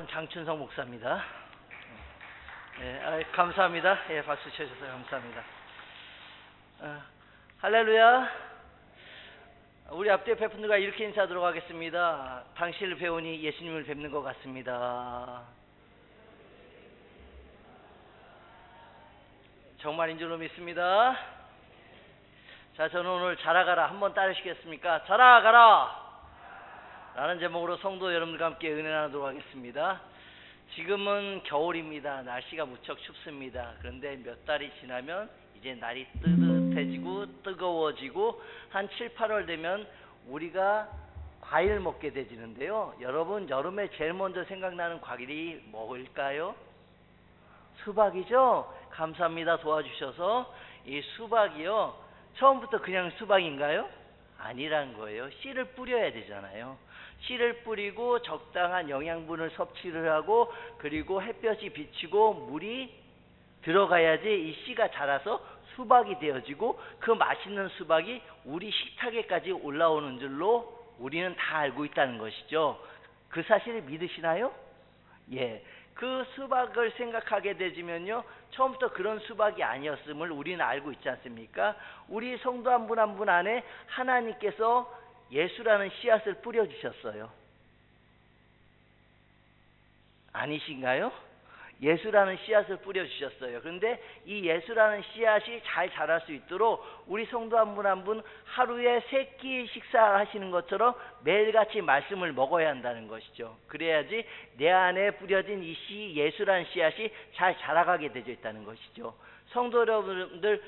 저는 장춘성 목사입니다. 감사합니다. 박수 쳐주셔서 감사합니다. 할렐루야. 우리 앞뒤에 뵙는 분들과 이렇게 인사하도록 하겠습니다. 당신을 배우니 예수님을 뵙는 것 같습니다. 정말인 줄로 믿습니다. 자, 저는 오늘 자라가라 한번 따르시겠습니까? 자라가라 라는 제목으로 성도 여러분들과 함께 은혜 나누도록 하겠습니다. 지금은 겨울입니다. 날씨가 무척 춥습니다. 그런데 몇 달이 지나면 이제 날이 뜨뜻해지고 뜨거워지고 한 7, 8월 되면 우리가 과일 먹게 되지는데요. 여러분, 여름에 제일 먼저 생각나는 과일이 뭘까요? 수박이죠? 감사합니다. 도와주셔서. 이 수박이요, 처음부터 그냥 수박인가요? 아니란 거예요. 씨를 뿌려야 되잖아요. 씨를 뿌리고 적당한 영양분을 섭취를 하고, 그리고 햇볕이 비치고 물이 들어가야지 이 씨가 자라서 수박이 되어지고, 그 맛있는 수박이 우리 식탁에까지 올라오는 줄로 우리는 다 알고 있다는 것이죠. 그 사실을 믿으시나요? 예. 그 수박을 생각하게 되지면요, 처음부터 그런 수박이 아니었음을 우리는 알고 있지 않습니까? 우리 성도 한 분 한 분 안에 하나님께서 예수라는 씨앗을 뿌려주셨어요. 아니신가요? 예수라는 씨앗을 뿌려주셨어요. 그런데 이 예수라는 씨앗이 잘 자랄 수 있도록 우리 성도 한 분 한 분 하루에 3끼 식사하시는 것처럼 매일같이 말씀을 먹어야 한다는 것이죠. 그래야지 내 안에 뿌려진 이 씨, 예수라는 씨앗이 잘 자라가게 되어 있다는 것이죠. 성도 여러분들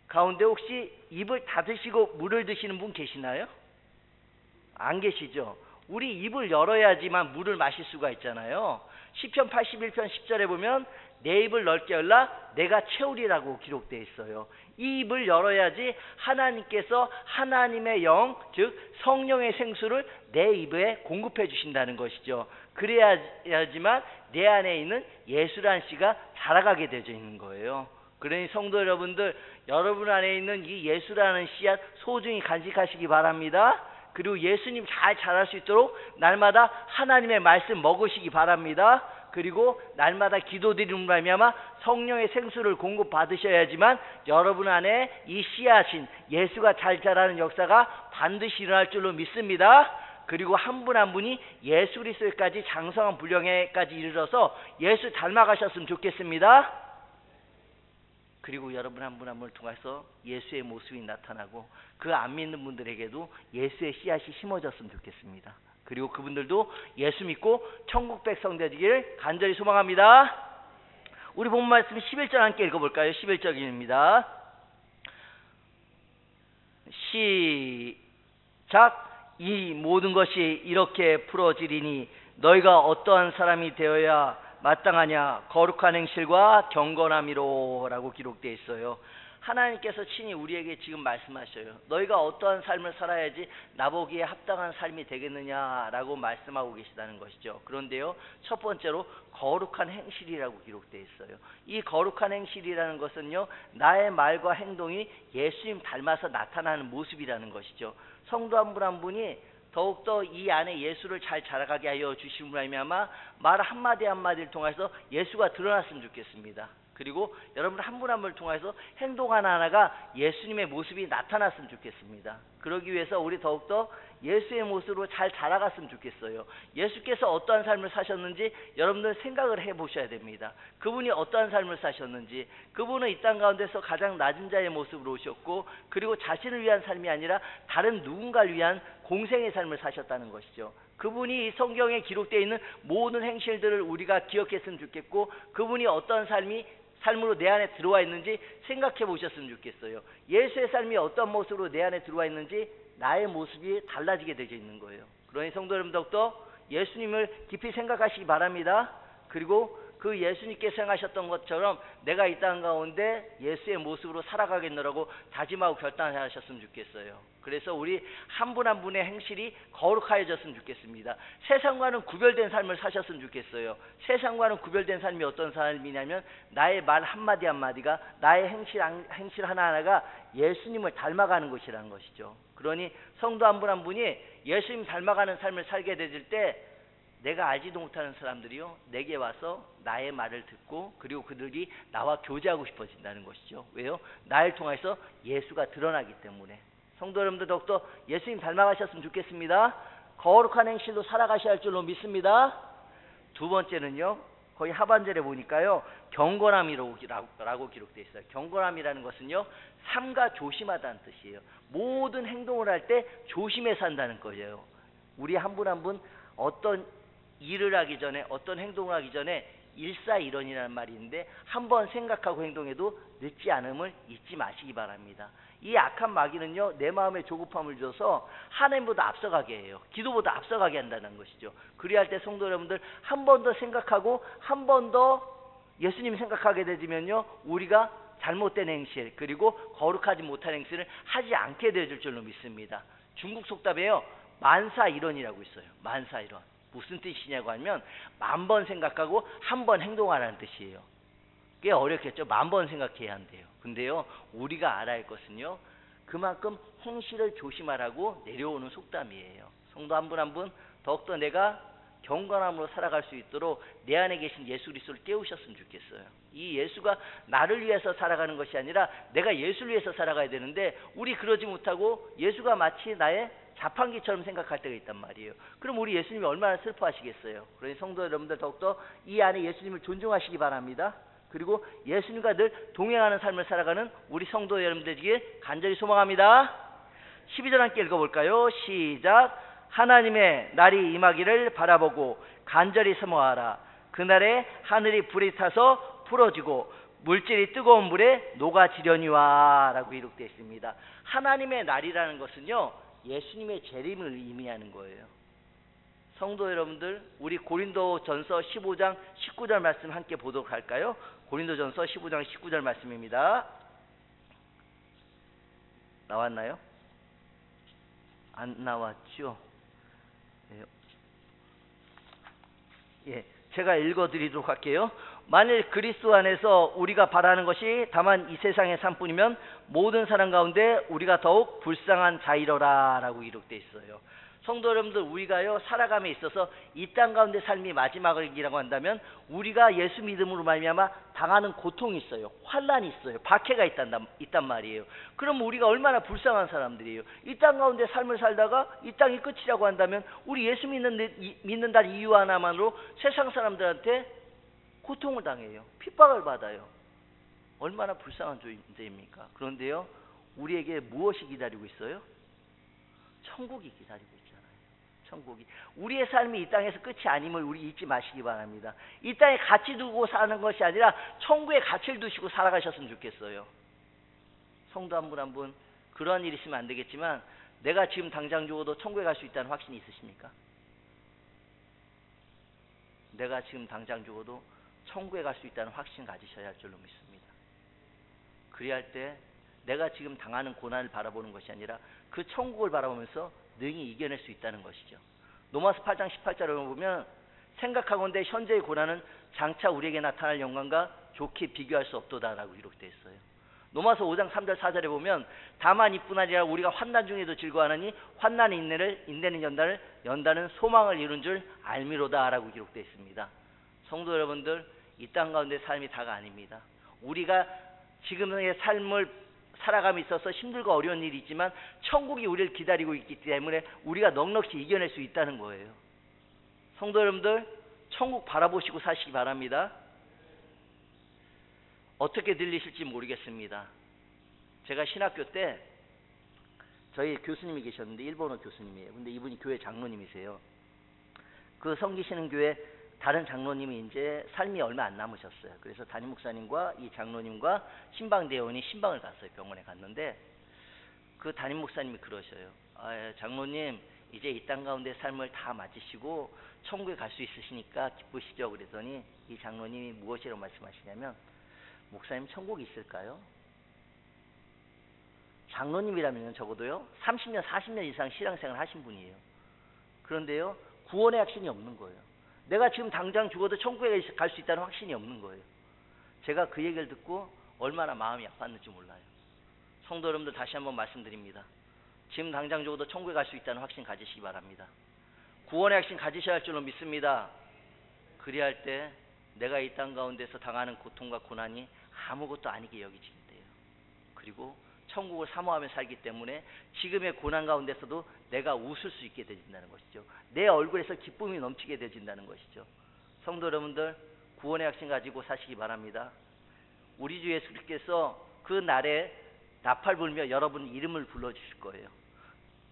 가운데 혹시 입을 닫으시고 물을 드시는 분 계시나요? 안 계시죠? 우리 입을 열어야지만 물을 마실 수가 있잖아요. 시편 81편 10절에 보면 내 입을 넓게 열라 내가 채우리라고 기록되어 있어요. 이 입을 열어야지 하나님께서 하나님의 영, 즉 성령의 생수를 내 입에 공급해 주신다는 것이죠. 그래야지만 내 안에 있는 예수란 씨가 자라가게 되어 있는 거예요. 그러니 성도 여러분들, 여러분 안에 있는 이 예수라는 씨앗 소중히 간직하시기 바랍니다. 그리고 예수님 잘 자랄 수 있도록 날마다 하나님의 말씀 먹으시기 바랍니다. 그리고 날마다 기도드림으로 말미암아 성령의 생수를 공급받으셔야지만 여러분 안에 이 씨앗인 예수가 잘 자라는 역사가 반드시 일어날 줄로 믿습니다. 그리고 한 분 한 분이 예수 그리스도까지 장성한 분량에까지 이르러서 예수 닮아가셨으면 좋겠습니다. 그리고 여러분 한 분 한 분을 통해서 예수의 모습이 나타나고 그 안 믿는 분들에게도 예수의 씨앗이 심어졌으면 좋겠습니다. 그리고 그분들도 예수 믿고 천국 백성 되기를 간절히 소망합니다. 우리 본 말씀 11절 함께 읽어볼까요? 11절입니다. 시작. 이 모든 것이 이렇게 풀어지리니 너희가 어떠한 사람이 되어야 마땅하냐? 거룩한 행실과 경건함이로 라고 기록되어 있어요. 하나님께서 친히 우리에게 지금 말씀하셔요. 너희가 어떠한 삶을 살아야지 나보기에 합당한 삶이 되겠느냐라고 말씀하고 계시다는 것이죠. 그런데요, 첫 번째로 거룩한 행실이라고 기록되어 있어요. 이 거룩한 행실이라는 것은요, 나의 말과 행동이 예수님 닮아서 나타나는 모습이라는 것이죠. 성도 한 분 한 분이 더욱더 이 안에 예수를 잘 자라가게 하여 주심으로 말미암아 말 한마디 한마디를 통해서 예수가 드러났으면 좋겠습니다. 그리고 여러분 한 분 한 분을 통해서 행동 하나하나가 예수님의 모습이 나타났으면 좋겠습니다. 그러기 위해서 우리 더욱더 예수의 모습으로 잘 자라갔으면 좋겠어요. 예수께서 어떠한 삶을 사셨는지 여러분들 생각을 해보셔야 됩니다. 그분이 어떠한 삶을 사셨는지, 그분은 이 땅 가운데서 가장 낮은 자의 모습으로 오셨고, 그리고 자신을 위한 삶이 아니라 다른 누군가를 위한 공생의 삶을 사셨다는 것이죠. 그분이 이 성경에 기록되어 있는 모든 행실들을 우리가 기억했으면 좋겠고, 그분이 어떤 삶으로 내 안에 들어와 있는지 생각해 보셨으면 좋겠어요. 예수의 삶이 어떤 모습으로 내 안에 들어와 있는지 나의 모습이 달라지게 되어 있는 거예요. 그러니 성도 여러분 더욱더 예수님을 깊이 생각하시기 바랍니다. 그리고 그 예수님께 생각하셨던 것처럼 내가 이 땅 가운데 예수의 모습으로 살아가겠노라고 다짐하고 결단하셨으면 좋겠어요. 그래서 우리 한 분 한 분의 행실이 거룩하여졌으면 좋겠습니다. 세상과는 구별된 삶을 사셨으면 좋겠어요. 세상과는 구별된 삶이 어떤 삶이냐면 나의 말 한마디 한마디가, 나의 행실 하나하나가 예수님을 닮아가는 것이라는 것이죠. 그러니 성도 한 분 한 분이 예수님 닮아가는 삶을 살게 되질 때 내가 알지도 못하는 사람들이요, 내게 와서 나의 말을 듣고 그리고 그들이 나와 교제하고 싶어진다는 것이죠. 왜요? 나를 통해서 예수가 드러나기 때문에. 성도 여러분들 더욱더 예수님 닮아가셨으면 좋겠습니다. 거룩한 행실로 살아가셔야 할 줄로 믿습니다. 두 번째는요, 거의 하반절에 보니까요, 경건함이라고 기록되어 있어요. 경건함이라는 것은요, 삼가 조심하다는 뜻이에요. 모든 행동을 할 때 조심해서 한다는 거예요. 우리 한 분 한 분 어떤 일을 하기 전에, 어떤 행동을 하기 전에 일사일언이라는 말이 있는데, 한번 생각하고 행동해도 늦지 않음을 잊지 마시기 바랍니다. 이 악한 마귀는요, 내 마음에 조급함을 줘서 하나님보다 앞서가게 해요. 기도보다 앞서가게 한다는 것이죠. 그리할 때 성도 여러분들, 한 번 더 생각하고 한 번 더 예수님 생각하게 되면요, 우리가 잘못된 행실, 그리고 거룩하지 못한 행실을 하지 않게 되어줄 줄로 믿습니다. 중국 속담에요, 만사일언이라고 있어요. 만사일언. 무슨 뜻이냐고 하면, 10,000번 생각하고 한 번 행동하라는 뜻이에요. 꽤 어렵겠죠. 10,000번 생각해야 한대요. 근데요, 우리가 알아야 할 것은요, 그만큼 행실을 조심하라고 내려오는 속담이에요. 성도 한 분 한 분 더욱더 내가 경건함으로 살아갈 수 있도록 내 안에 계신 예수 그리스도를 깨우셨으면 좋겠어요. 이 예수가 나를 위해서 살아가는 것이 아니라 내가 예수를 위해서 살아가야 되는데, 우리 그러지 못하고 예수가 마치 나의 자판기처럼 생각할 때가 있단 말이에요. 그럼 우리 예수님이 얼마나 슬퍼하시겠어요. 그러니 성도 여러분들 더욱더 이 안에 예수님을 존중하시기 바랍니다. 그리고 예수님과 늘 동행하는 삶을 살아가는 우리 성도 여러분들 되길 간절히 소망합니다. 12절 함께 읽어볼까요? 시작. 하나님의 날이 임하기를 바라보고 간절히 사모하라. 그날에 하늘이 불이 타서 풀어지고 물질이 뜨거운 물에 녹아지려니와 라고 기록되어 있습니다. 하나님의 날이라는 것은요, 예수님의 재림을 의미하는 거예요. 성도 여러분들, 우리 고린도전서 15장 19절 말씀 함께 보도록 할까요? 고린도전서 15장 19절 말씀입니다. 나왔나요? 안 나왔죠? 예, 제가 읽어드리도록 할게요. 만일 그리스도 안에서 우리가 바라는 것이 다만 이 세상의 삶뿐이면 모든 사람 가운데 우리가 더욱 불쌍한 자이러라 라고 기록되어 있어요. 성도 여러분들, 우리가요, 살아감에 있어서 이 땅 가운데 삶이 마지막이라고 한다면 우리가 예수 믿음으로 말미암아 당하는 고통이 있어요. 환난이 있어요. 박해가 있단 말이에요. 그럼 우리가 얼마나 불쌍한 사람들이에요. 이 땅 가운데 삶을 살다가 이 땅이 끝이라고 한다면 우리 예수 믿는다는 이유 하나만으로 세상 사람들한테 고통을 당해요. 핍박을 받아요. 얼마나 불쌍한 존재입니까? 그런데요, 우리에게 무엇이 기다리고 있어요? 천국이 기다리고 있잖아요. 천국이. 우리의 삶이 이 땅에서 끝이 아님을 우리 잊지 마시기 바랍니다. 이 땅에 가치 두고 사는 것이 아니라 천국에 가치를 두시고 살아가셨으면 좋겠어요. 성도 한 분 한 분 그러한 일이 있으면 안 되겠지만, 내가 지금 당장 죽어도 천국에 갈 수 있다는 확신이 있으십니까? 내가 지금 당장 죽어도 천국에 갈 수 있다는 확신 가지셔야 할 줄로 믿습니다. 그리할 때 내가 지금 당하는 고난을 바라보는 것이 아니라 그 천국을 바라보면서 능히 이겨낼 수 있다는 것이죠. 로마서 8장 18절을 보면, 생각하건대 현재의 고난은 장차 우리에게 나타날 영광과 좋게 비교할 수 없도다라고 기록되어 있어요. 로마서 5장 3절 4절에 보면, 다만 이뿐 아니라 우리가 환난 중에도 즐거워하느니 환난의 인내는 연단은 소망을 이룬 줄 알미로다라고 기록되어 있습니다. 성도 여러분들, 이 땅 가운데 삶이 다가 아닙니다. 우리가 지금의 삶을 살아감에 있어서 힘들고 어려운 일이 있지만 천국이 우리를 기다리고 있기 때문에 우리가 넉넉히 이겨낼 수 있다는 거예요. 성도 여러분들, 천국 바라보시고 사시기 바랍니다. 어떻게 들리실지 모르겠습니다. 제가 신학교 때 저희 교수님이 계셨는데, 일본어 교수님이에요. 근데 이분이 교회 장로님이세요. 그 섬기시는 교회 다른 장로님이 이제 삶이 얼마 안 남으셨어요. 그래서 담임 목사님과 이 장로님과 신방대원이 신방을 갔어요. 병원에 갔는데 그 담임 목사님이 그러셔요. 장로님, 이제 이 땅 가운데 삶을 다 마치시고 천국에 갈 수 있으시니까 기쁘시죠? 그랬더니 이 장로님이 무엇이라고 말씀하시냐면, 목사님, 천국이 있을까요? 장로님이라면 적어도요 30년 40년 이상 신앙생활 하신 분이에요. 그런데요, 구원의 확신이 없는 거예요. 내가 지금 당장 죽어도 천국에 갈 수 있다는 확신이 없는 거예요. 제가 그 얘기를 듣고 얼마나 마음이 아팠는지 몰라요. 성도 여러분들, 다시 한번 말씀드립니다. 지금 당장 죽어도 천국에 갈 수 있다는 확신 가지시기 바랍니다. 구원의 확신 가지셔야 할 줄로 믿습니다. 그리할 때 내가 이 땅 가운데서 당하는 고통과 고난이 아무것도 아니게 여기진대요. 그리고 천국을 사모하며 살기 때문에 지금의 고난 가운데서도 내가 웃을 수 있게 되진다는 것이죠. 내 얼굴에서 기쁨이 넘치게 되진다는 것이죠. 성도 여러분들, 구원의 확신 가지고 사시기 바랍니다. 우리 주 예수님께서 그 날에 나팔 불며 여러분 이름을 불러주실 거예요.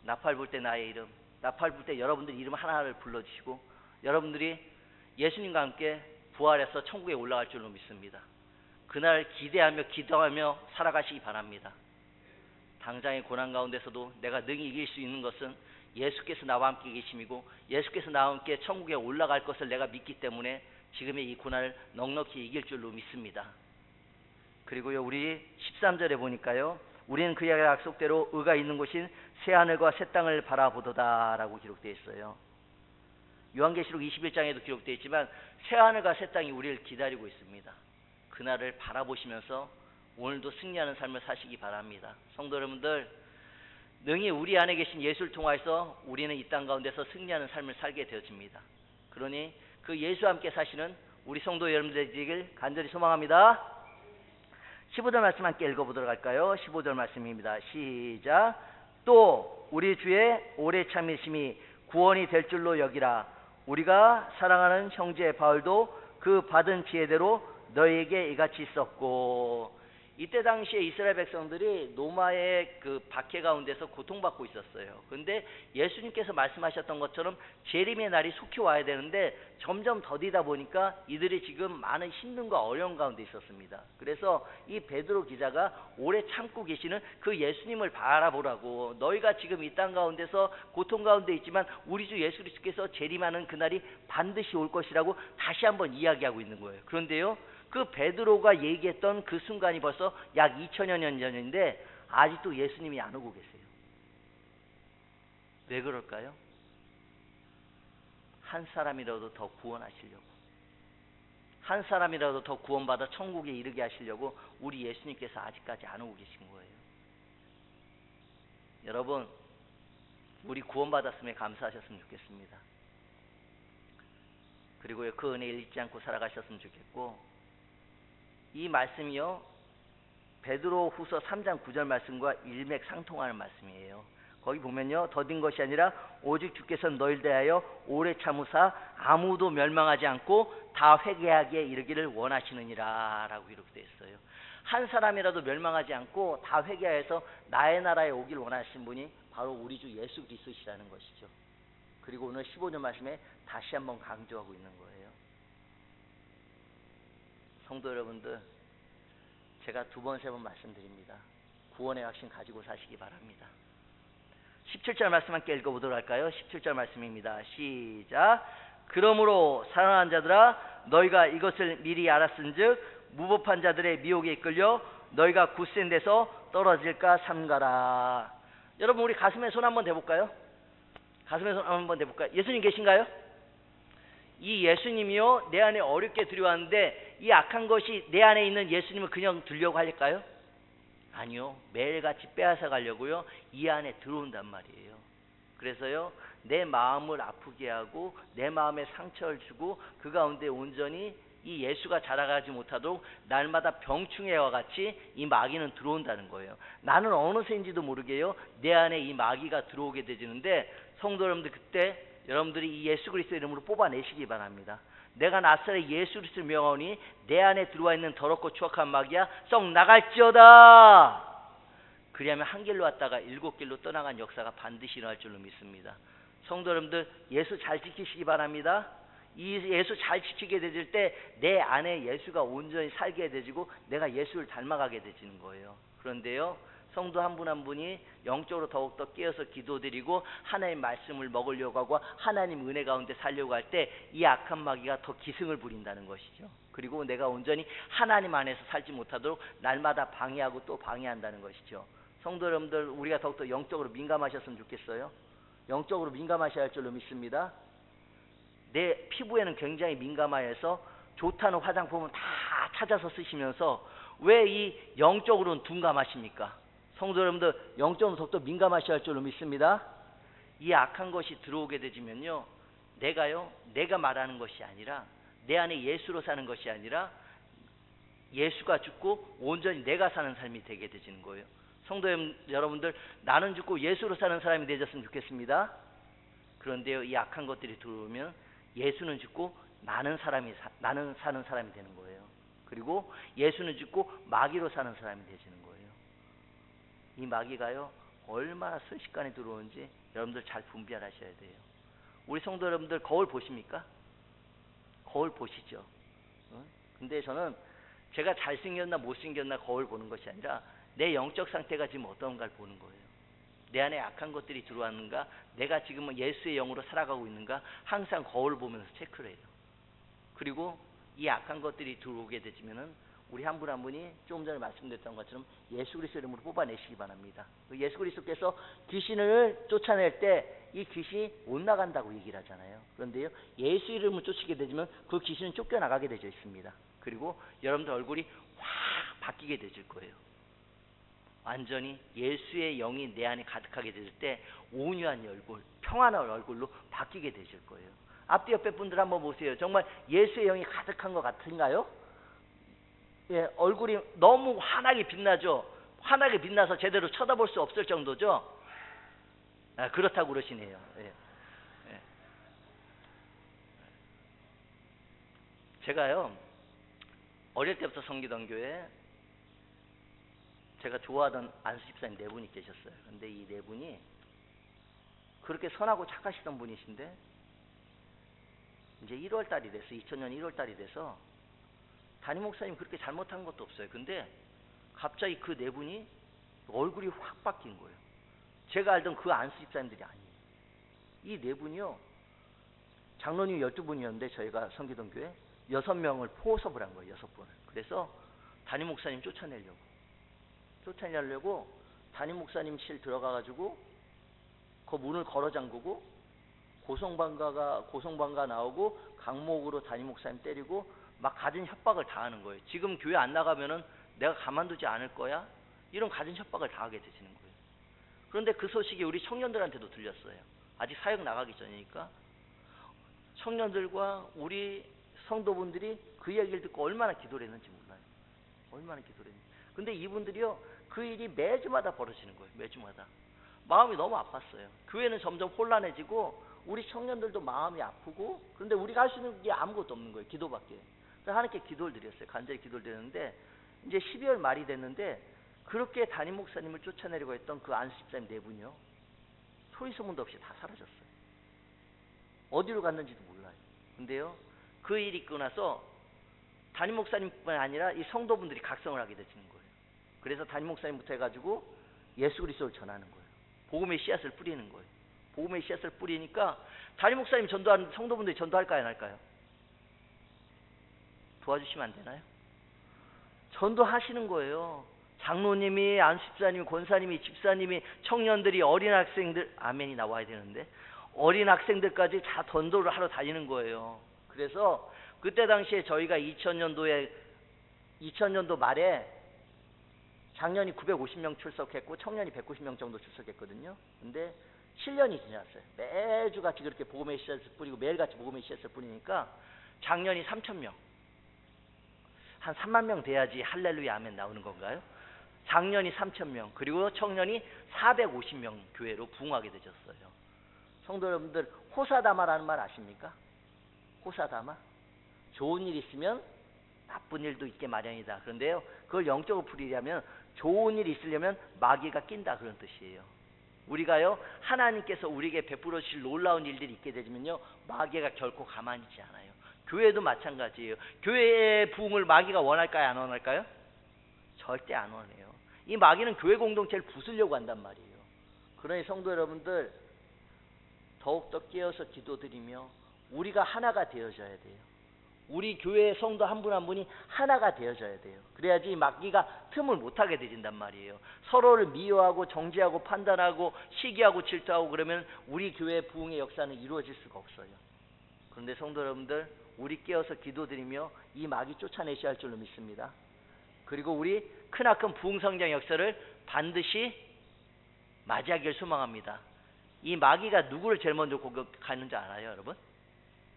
나팔 불 때 나의 이름, 나팔 불 때 여러분들 이름 하나를 불러주시고 여러분들이 예수님과 함께 부활해서 천국에 올라갈 줄로 믿습니다. 그날 기대하며 기도하며 살아가시기 바랍니다. 당장의 고난 가운데서도 내가 능히 이길 수 있는 것은 예수께서 나와 함께 계심이고 예수께서 나와 함께 천국에 올라갈 것을 내가 믿기 때문에 지금의 이 고난을 넉넉히 이길 줄로 믿습니다. 그리고요, 우리 13절에 보니까요, 우리는 그의 약속대로 의가 있는 곳인 새하늘과 새 땅을 바라보도다 라고 기록되어 있어요. 요한계시록 21장에도 기록되어 있지만 새하늘과 새 땅이 우리를 기다리고 있습니다. 그날을 바라보시면서 오늘도 승리하는 삶을 사시기 바랍니다. 성도 여러분들, 능히 우리 안에 계신 예수를 통하여서 우리는 이 땅 가운데서 승리하는 삶을 살게 되어집니다. 그러니 그 예수와 함께 사시는 우리 성도 여러분들 되시길 간절히 소망합니다. 15절 말씀 함께 읽어보도록 할까요? 15절 말씀입니다. 시작. 또 우리 주의 오래 참으심이 구원이 될 줄로 여기라. 우리가 사랑하는 형제 바울도 그 받은 지혜대로 너희에게 이같이 썼고. 이때 당시에 이스라엘 백성들이 노마의 그 박해 가운데서 고통받고 있었어요. 그런데 예수님께서 말씀하셨던 것처럼 재림의 날이 속히 와야 되는데 점점 더디다 보니까 이들이 지금 많은 힘듦과 어려움 가운데 있었습니다. 그래서 이 베드로 기자가 오래 참고 계시는 그 예수님을 바라보라고, 너희가 지금 이 땅 가운데서 고통 가운데 있지만 우리 주 예수 그리스도께서 재림하는 그날이 반드시 올 것이라고 다시 한번 이야기하고 있는 거예요. 그런데요, 그 베드로가 얘기했던 그 순간이 벌써 약 2000여 년 전인데 아직도 예수님이 안 오고 계세요. 왜 그럴까요? 한 사람이라도 더 구원하시려고, 한 사람이라도 더 구원받아 천국에 이르게 하시려고 우리 예수님께서 아직까지 안 오고 계신 거예요. 여러분, 우리 구원받았음에 감사하셨으면 좋겠습니다. 그리고요, 그 은혜를 잊지 않고 살아가셨으면 좋겠고, 이 말씀이요, 베드로 후서 3장 9절 말씀과 일맥상통하는 말씀이에요. 거기 보면요, 더딘 것이 아니라 오직 주께서 너희를 대하여 오래 참으사 아무도 멸망하지 않고 다 회개하게 이르기를 원하시느니라 라고 기록되어 있어요. 한 사람이라도 멸망하지 않고 다 회개하여서 나의 나라에 오길 원하신 분이 바로 우리 주 예수 그리스도시라는 것이죠. 그리고 오늘 15절 말씀에 다시 한번 강조하고 있는 거예요. 성도 여러분들, 제가 2번, 3번 말씀드립니다. 구원의 확신 가지고 사시기 바랍니다. 17절 말씀 함께 읽어보도록 할까요? 17절 말씀입니다. 시작. 그러므로 사랑하는 자들아, 너희가 이것을 미리 알았은즉 무법한 자들의 미혹에 이끌려 너희가 굳센 데서 떨어질까 삼가라. 여러분, 우리 가슴에 손 한번 대볼까요? 가슴에 손 한번 대볼까요? 예수님 계신가요? 이 예수님이요, 내 안에 어렵게 들여왔는데 이 악한 것이 내 안에 있는 예수님을 그냥 두려고 할까요? 아니요, 매일같이 빼앗아 가려고요 이 안에 들어온단 말이에요. 그래서요, 내 마음을 아프게 하고 내 마음에 상처를 주고 그 가운데 온전히 이 예수가 자라가지 못하도록 날마다 병충해와 같이 이 마귀는 들어온다는 거예요. 나는 어느새인지도 모르게요, 내 안에 이 마귀가 들어오게 되지는데, 성도 여러분들, 그때 여러분들이 이 예수 그리스도 이름으로 뽑아내시기 바랍니다. 내가 나사렛 예수 그리스도를 명하오니 내 안에 들어와 있는 더럽고 추악한 마귀야 썩 나갈지어다. 그리하면 한 길로 왔다가 7길로 떠나간 역사가 반드시 일어날 줄로 믿습니다. 성도 여러분들, 예수 잘 지키시기 바랍니다. 이 예수 잘 지키게 되질 때 내 안에 예수가 온전히 살게 되지고 내가 예수를 닮아가게 되지는 거예요. 그런데요, 성도 한 분 한 분이 영적으로 더욱더 깨어서 기도드리고 하나님 말씀을 먹으려고 하고 하나님 은혜 가운데 살려고 할 때 이 악한 마귀가 더 기승을 부린다는 것이죠. 그리고 내가 온전히 하나님 안에서 살지 못하도록 날마다 방해하고 또 방해한다는 것이죠. 성도 여러분들, 우리가 더욱더 영적으로 민감하셨으면 좋겠어요. 영적으로 민감하셔야 할 줄로 믿습니다. 내 피부에는 굉장히 민감하여서 좋다는 화장품은 다 찾아서 쓰시면서 왜 이 영적으로는 둔감하십니까? 성도 여러분들, 영적으로 더욱더 민감하셔야 할 줄로 믿습니다. 이 악한 것이 들어오게 되지면요, 내가 말하는 것이 아니라, 내 안에 예수로 사는 것이 아니라 예수가 죽고 온전히 내가 사는 삶이 되게 되지는 거예요. 성도 여러분들, 나는 죽고 예수로 사는 사람이 되셨으면 좋겠습니다. 그런데요, 이 악한 것들이 들어오면 예수는 죽고 나는 사는 사람이 되는 거예요. 그리고 예수는 죽고 마귀로 사는 사람이 되시는 거예요. 이 마귀가요, 얼마나 순식간에 들어오는지 여러분들 잘 분별하셔야 돼요. 우리 성도 여러분들 거울 보십니까? 거울 보시죠. 근데 저는 제가 잘생겼나 못생겼나 거울 보는 것이 아니라 내 영적 상태가 지금 어떤가를 보는 거예요. 내 안에 악한 것들이 들어왔는가, 내가 지금 예수의 영으로 살아가고 있는가, 항상 거울 보면서 체크를 해요. 그리고 이 악한 것들이 들어오게 되지면은 우리 한 분 한 분이 조금 전에 말씀드렸던 것처럼 예수 그리스도 이름으로 뽑아내시기 바랍니다. 예수 그리스도께서 귀신을 쫓아낼 때 이 귀신이 못 나간다고 얘기를 하잖아요. 그런데요, 예수 이름을 쫓게 되면 그 귀신은 쫓겨나가게 되어 있습니다. 그리고 여러분들 얼굴이 확 바뀌게 되질 거예요. 완전히 예수의 영이 내 안에 가득하게 되실 때 온유한 얼굴, 평안한 얼굴로 바뀌게 되실 거예요. 앞뒤 옆에 분들 한번 보세요. 정말 예수의 영이 가득한 것 같은가요? 예, 얼굴이 너무 환하게 빛나죠. 환하게 빛나서 제대로 쳐다볼 수 없을 정도죠. 아, 그렇다고 그러시네요. 예. 예. 제가요, 어릴 때부터 섬기던 교회에 제가 좋아하던 안수 집사님 네 분이 계셨어요. 근데 이 네 분이 그렇게 선하고 착하시던 분이신데 이제 1월 달이 돼서, 2000년 1월 달이 돼서 담임 목사님 그렇게 잘못한 것도 없어요. 근데 갑자기 그 네 분이 얼굴이 확 바뀐 거예요. 제가 알던 그 안수 집사님들이 아니에요. 이 네 분이요, 장로님 12분이었는데 저희가 섬기던 교회 6명을 포섭을 한 거예요. 6분을. 그래서 담임 목사님 쫓아내려고 담임 목사님실 들어가가지고 그 문을 걸어 잠그고 고성방가 나오고 강목으로 담임 목사님 때리고 막 갖은 협박을 다 하는 거예요. 지금 교회 안 나가면은 내가 가만두지 않을 거야? 이런 갖은 협박을 다 하게 되시는 거예요. 그런데 그 소식이 우리 청년들한테도 들렸어요. 아직 사역 나가기 전이니까. 청년들과 우리 성도분들이 그 이야기를 듣고 얼마나 기도를 했는지 몰라요. 얼마나 기도를 했는지. 근데 이분들이요, 그 일이 매주마다 벌어지는 거예요. 매주마다. 마음이 너무 아팠어요. 교회는 점점 혼란해지고 우리 청년들도 마음이 아프고, 그런데 우리가 할 수 있는 게 아무것도 없는 거예요. 기도밖에. 그래서 하나님께 기도를 드렸어요. 간절히 기도를 드렸는데 이제 12월 말이 됐는데 그렇게 담임 목사님을 쫓아내려고 했던 그 안수 집사님 네 분이요, 소리 소문도 없이 다 사라졌어요. 어디로 갔는지도 몰라요. 근데요, 그 일이 있고 나서 담임 목사님뿐만 아니라 이 성도분들이 각성을 하게 되시는 거예요. 그래서 담임 목사님부터 해가지고 예수 그리스도를 전하는 거예요. 복음의 씨앗을 뿌리는 거예요. 복음의 씨앗을 뿌리니까 담임 목사님 전도하는 성도분들이 전도할까요, 안 할까요? 도와주시면 안 되나요? 전도하시는 거예요. 장로님이, 안수집사님이, 권사님이, 집사님이, 청년들이, 어린 학생들, 아멘이 나와야 되는데 어린 학생들까지 다 전도를 하러 다니는 거예요. 그래서 그때 당시에 저희가 2000년도 말에 장년이 950명 출석했고 청년이 190명 정도 출석했거든요. 근데 7년이 지났어요. 매주같이 그렇게 복음의 씨앗을 뿌리고 매일같이 복음의 씨앗을 뿌리니까 장년이 3000명, 한 3만 명 돼야지 할렐루야 아멘 나오는 건가요? 장년이 3000명, 그리고 청년이 450명 교회로 부흥하게 되셨어요. 성도 여러분들, 호사다마라는 말 아십니까? 호사다마? 좋은 일 있으면 나쁜 일도 있게 마련이다. 그런데요, 그걸 영적으로 풀이하면 좋은 일이 있으려면 마귀가 낀다, 그런 뜻이에요. 우리가요, 하나님께서 우리에게 베풀어 주실 놀라운 일들이 있게 되면요, 마귀가 결코 가만히 있지 않아요. 교회도 마찬가지예요. 교회의 부흥을 마귀가 원할까요, 안 원할까요? 절대 안 원해요. 이 마귀는 교회 공동체를 부수려고 한단 말이에요. 그러니 성도 여러분들, 더욱더 깨어서 기도드리며 우리가 하나가 되어져야 돼요. 우리 교회의 성도 한 분 한 분이 하나가 되어져야 돼요. 그래야지 마귀가 틈을 못하게 되진단 말이에요. 서로를 미워하고 정죄하고 판단하고 시기하고 질투하고 그러면 우리 교회의 부흥의 역사는 이루어질 수가 없어요. 그런데 성도 여러분들, 우리 깨어서 기도드리며 이 마귀 쫓아내셔야 할 줄로 믿습니다. 그리고 우리 크나큰 부흥성장 역사를 반드시 맞이하기를 소망합니다. 이 마귀가 누구를 제일 먼저 공격하는지 알아요, 여러분?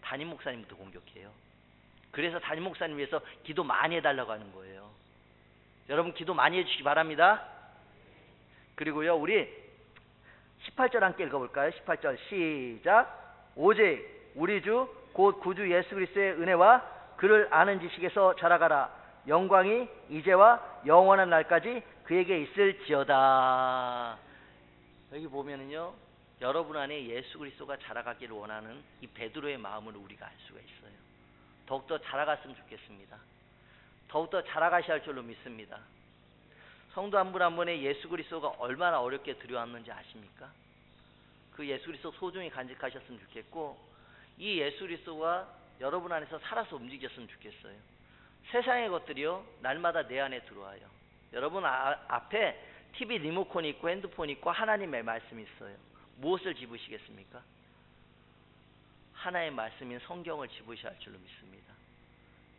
담임 목사님부터 공격해요. 그래서 담임 목사님 위해서 기도 많이 해달라고 하는 거예요. 여러분 기도 많이 해주시기 바랍니다. 그리고요, 우리 18절 함께 읽어볼까요? 18절 시작. 오직 우리 주 곧 구주 예수 그리스도의 은혜와 그를 아는 지식에서 자라가라. 영광이 이제와 영원한 날까지 그에게 있을지어다. 여기 보면은요, 여러분 안에 예수 그리스도가 자라가기를 원하는 이 베드로의 마음을 우리가 알 수가 있어요. 더욱더 자라갔으면 좋겠습니다. 더욱더 자라가셔야 할 줄로 믿습니다. 성도 한 분 한 분의 예수 그리스도가 얼마나 어렵게 들여왔는지 아십니까? 그 예수 그리스도 소중히 간직하셨으면 좋겠고, 이 예수 그리스도가 여러분 안에서 살아서 움직였으면 좋겠어요. 세상의 것들이요, 날마다 내 안에 들어와요. 여러분 앞에 TV 리모컨이 있고 핸드폰이 있고 하나님의 말씀이 있어요. 무엇을 집으시겠습니까? 하나의 말씀인 성경을 집으셔야 할 줄로 믿습니다.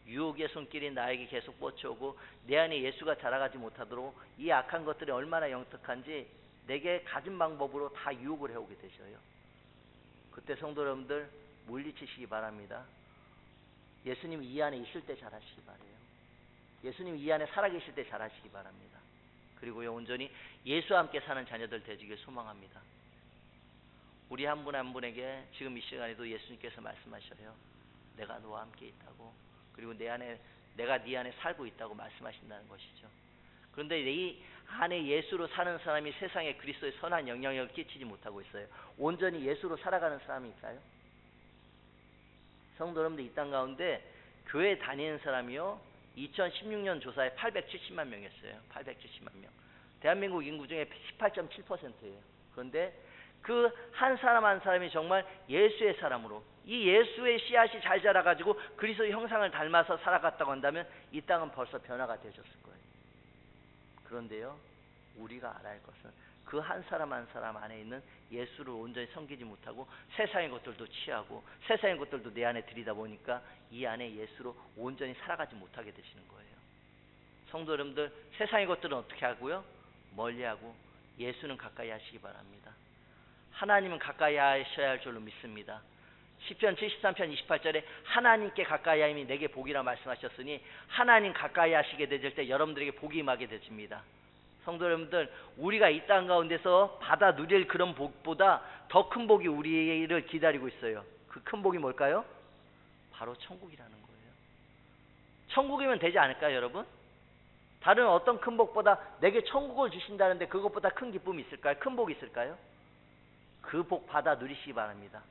유혹의 손길이 나에게 계속 뻗쳐오고 내 안에 예수가 자라가지 못하도록 이 악한 것들이 얼마나 영특한지 내게 가진 방법으로 다 유혹을 해오게 되셔요. 그때 성도 여러분들 물리치시기 바랍니다. 예수님 이 안에 있을 때 잘하시기 바래요. 예수님 이 안에 살아계실 때 잘하시기 바랍니다. 그리고요, 온전히 예수와 함께 사는 자녀들 되시길 소망합니다. 우리 한 분 한 분에게 지금 이 시간에도 예수님께서 말씀하셔요. 내가 너와 함께 있다고, 그리고 내가 네 안에 살고 있다고 말씀하신다는 것이죠. 그런데 이 안에 예수로 사는 사람이 세상에 그리스도의 선한 영향력을 끼치지 못하고 있어요. 온전히 예수로 살아가는 사람이 있어요? 성도 여러분들, 이 땅 가운데 교회 다니는 사람이요, 2016년 조사에 870만 명이었어요. 870만 명. 대한민국 인구 중에 18.7%예요. 그런데 그 한 사람 한 사람이 정말 예수의 사람으로, 이 예수의 씨앗이 잘 자라가지고 그리스도의 형상을 닮아서 살아갔다고 한다면 이 땅은 벌써 변화가 되셨을 거예요. 그런데요, 우리가 알아야 할 것은 그 한 사람 한 사람 안에 있는 예수를 온전히 섬기지 못하고 세상의 것들도 취하고 세상의 것들도 내 안에 들이다 보니까 이 안에 예수로 온전히 살아가지 못하게 되시는 거예요. 성도 여러분들, 세상의 것들은 어떻게 하고요? 멀리하고 예수는 가까이 하시기 바랍니다. 하나님은 가까이 하셔야 할 줄로 믿습니다. 시편 73편 28절에 하나님께 가까이 하심이 내게 복이라 말씀하셨으니 하나님 가까이 하시게 되질 때 여러분들에게 복이 임하게 되십니다. 성도 여러분들, 우리가 이 땅 가운데서 받아 누릴 그런 복보다 더 큰 복이 우리를 기다리고 있어요. 그 큰 복이 뭘까요? 바로 천국이라는 거예요. 천국이면 되지 않을까요, 여러분? 다른 어떤 큰 복보다 내게 천국을 주신다는데 그것보다 큰 기쁨이 있을까요? 큰 복이 있을까요? 그 복 받아 누리시기 바랍니다.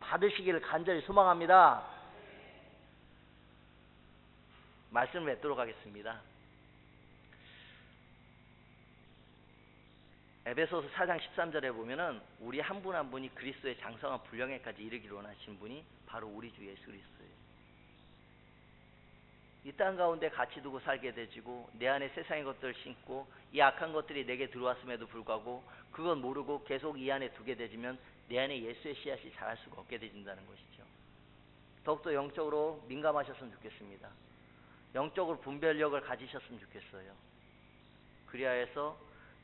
받으시기를 간절히 소망합니다. 말씀을 맺도록 하겠습니다. 에베소서 4장 13절에 보면은 우리 한 분 한 분이 그리스도의 장성한 분량에까지 이르기를 원하신 분이 바로 우리 주 예수 그리스도예요. 이 땅 가운데 같이 두고 살게 되지고 내 안에 세상의 것들을 심고 이 악한 것들이 내게 들어왔음에도 불구하고 그건 모르고 계속 이 안에 두게 되지면 내 안에 예수의 씨앗이 자랄 수가 없게 되진다는 것이죠. 더욱더 영적으로 민감하셨으면 좋겠습니다. 영적으로 분별력을 가지셨으면 좋겠어요. 그리하여 해서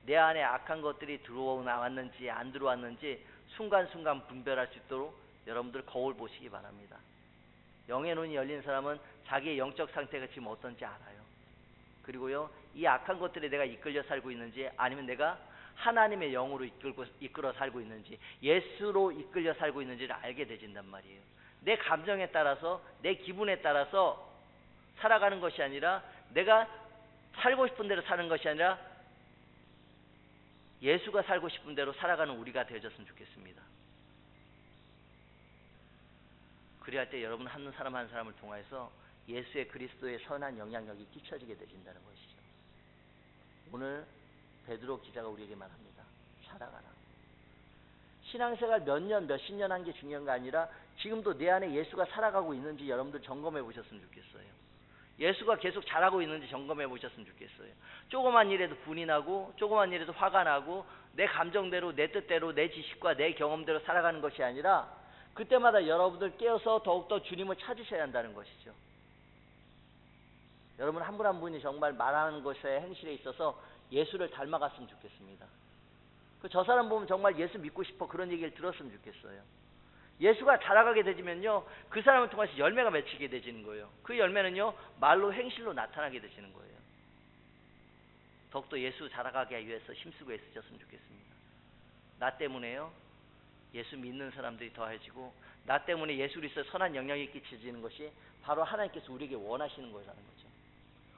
내 안에 악한 것들이 들어왔는지 안 들어왔는지 순간순간 분별할 수 있도록 여러분들 거울 보시기 바랍니다. 영의 눈이 열린 사람은 자기의 영적 상태가 지금 어떤지 알아요. 그리고요, 이 악한 것들에 내가 이끌려 살고 있는지 아니면 내가 하나님의 영으로 이끌어 살고 있는지 예수로 이끌려 살고 있는지를 알게 되진단 말이에요. 내 감정에 따라서 내 기분에 따라서 살아가는 것이 아니라 내가 살고 싶은 대로 사는 것이 아니라 예수가 살고 싶은 대로 살아가는 우리가 되어졌으면 좋겠습니다. 그리할 때 여러분 한 사람 한 사람을 통해서 예수의 그리스도의 선한 영향력이 끼쳐지게 되신다는 것이죠. 오늘 베드로 기자가 우리에게 말합니다. 살아가라. 신앙생활 몇 년, 몇십 년 한 게 중요한 게 아니라 지금도 내 안에 예수가 살아가고 있는지 여러분들 점검해 보셨으면 좋겠어요. 예수가 계속 잘하고 있는지 점검해 보셨으면 좋겠어요. 조그만 일에도 분이 나고 조그만 일에도 화가 나고 내 감정대로 내 뜻대로 내 지식과 내 경험대로 살아가는 것이 아니라 그때마다 여러분들 깨어서 더욱더 주님을 찾으셔야 한다는 것이죠. 여러분 한 분 한 분이 정말 말하는 것에 행실에 있어서 예수를 닮아갔으면 좋겠습니다. 저 사람 보면 정말 예수 믿고 싶어 그런 얘기를 들었으면 좋겠어요. 예수가 자라가게 되지면요, 그 사람을 통해서 열매가 맺히게 되지는 거예요. 그 열매는요, 말로 행실로 나타나게 되시는 거예요. 더욱더 예수 자라가게 위해서 힘쓰고 애쓰셨으면 좋겠습니다. 나 때문에요, 예수 믿는 사람들이 더해지고, 나 때문에 예수 그리스도의 선한 영향이 끼쳐지는 것이 바로 하나님께서 우리에게 원하시는 거라는 거죠.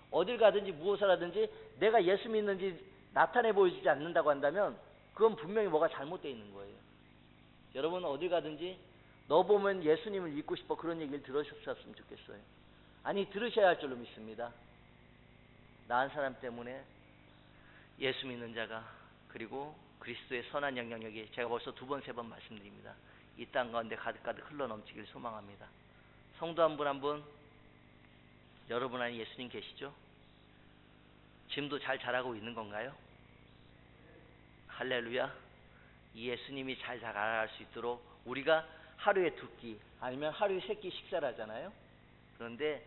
어딜 가든지 무엇을 하든지 내가 예수 믿는지 나타내 보이지 않는다고 한다면 그건 분명히 뭐가 잘못되어 있는 거예요. 여러분, 어딜 가든지 너 보면 예수님을 믿고 싶어, 그런 얘기를 들으셨으면 좋겠어요. 아니, 들으셔야 할 줄로 믿습니다. 나 한 사람 때문에 예수 믿는 자가, 그리고 그리스도의 선한 영향력이, 제가 벌써 2번, 3번 말씀드립니다, 이 땅 가운데 가득가득 흘러넘치길 소망합니다. 성도 한 분 한 분, 여러분 안에 예수님 계시죠? 지금도 잘 자라고 있는 건가요? 할렐루야. 이 예수님이 잘 자라갈 수 있도록 우리가 하루에 2끼 아니면 하루에 3끼 식사를 하잖아요. 그런데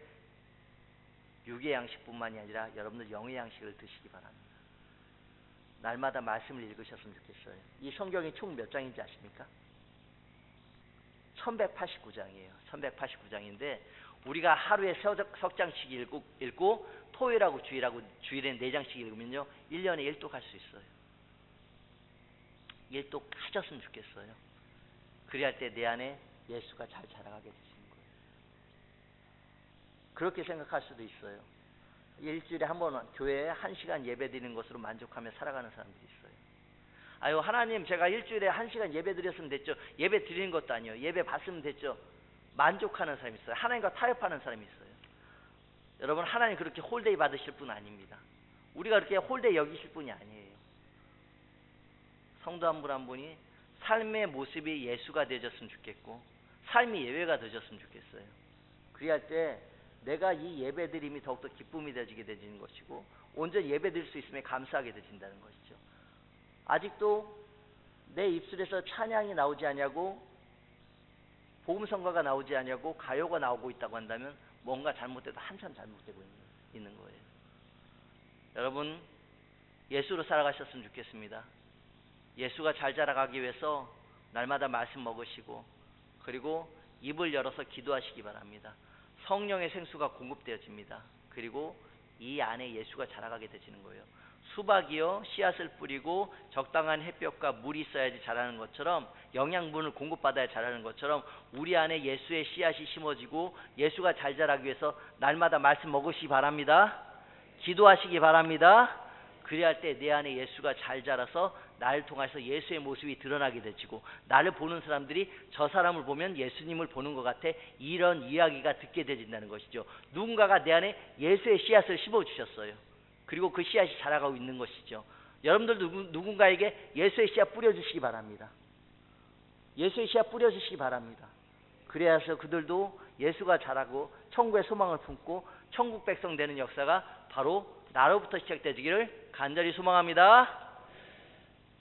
육의 양식뿐만이 아니라 여러분들 영의 양식을 드시기 바랍니다. 날마다 말씀을 읽으셨으면 좋겠어요. 이 성경이 총 몇 장인지 아십니까? 1189장이에요. 1189장인데 우리가 하루에 석 장씩 읽고 토요일하고 주일에 4장씩 읽으면요, 1년에 1독 할 수 있어요. 1독 하셨으면 좋겠어요. 그리할 때 내 안에 예수가 잘 자라가게 되시는 거예요. 그렇게 생각할 수도 있어요. 일주일에 한 번 교회에 1시간 예배 드리는 것으로 만족하며 살아가는 사람들이 있어요. 아유, 하나님, 제가 일주일에 1시간 예배 드렸으면 됐죠. 예배 드리는 것도 아니에요. 예배 받으면 됐죠. 만족하는 사람이 있어요. 하나님과 타협하는 사람이 있어요. 여러분, 하나님 그렇게 홀데이 받으실 분 아닙니다. 우리가 그렇게 홀데이 여기실 분이 아니에요. 성도 한 분 한 분이 삶의 모습이 예수가 되어졌으면 좋겠고, 삶이 예배가 되어졌으면 좋겠어요. 그리할 때 내가 이 예배드림이 더욱더 기쁨이 되어지게 되는 것이고, 온전히 예배드릴 수 있음에 감사하게 되신다는 것이죠. 아직도 내 입술에서 찬양이 나오지 않냐고, 복음성가가 나오지 않냐고, 가요가 나오고 있다고 한다면 뭔가 잘못돼도 한참 잘못되고 있는 거예요. 여러분, 예수로 살아가셨으면 좋겠습니다. 예수가 잘 자라가기 위해서 날마다 말씀 먹으시고, 그리고 입을 열어서 기도하시기 바랍니다. 성령의 생수가 공급되어집니다. 그리고 이 안에 예수가 자라가게 되시는 거예요. 수박이요, 씨앗을 뿌리고 적당한 햇볕과 물이 있어야지 자라는 것처럼, 영양분을 공급받아야 자라는 것처럼, 우리 안에 예수의 씨앗이 심어지고 예수가 잘 자라기 위해서 날마다 말씀 먹으시기 바랍니다. 기도하시기 바랍니다. 그래야 때 내 안에 예수가 잘 자라서 나를 통해서 예수의 모습이 드러나게 되지고, 나를 보는 사람들이 저 사람을 보면 예수님을 보는 것 같아, 이런 이야기가 듣게 되진다는 것이죠. 누군가가 내 안에 예수의 씨앗을 심어주셨어요. 그리고 그 씨앗이 자라가고 있는 것이죠. 여러분들도 누군가에게 예수의 씨앗 뿌려주시기 바랍니다. 예수의 씨앗 뿌려주시기 바랍니다. 그래야서 그들도 예수가 자라고 천국의 소망을 품고 천국 백성 되는 역사가 바로 나로부터 시작되기를 간절히 소망합니다.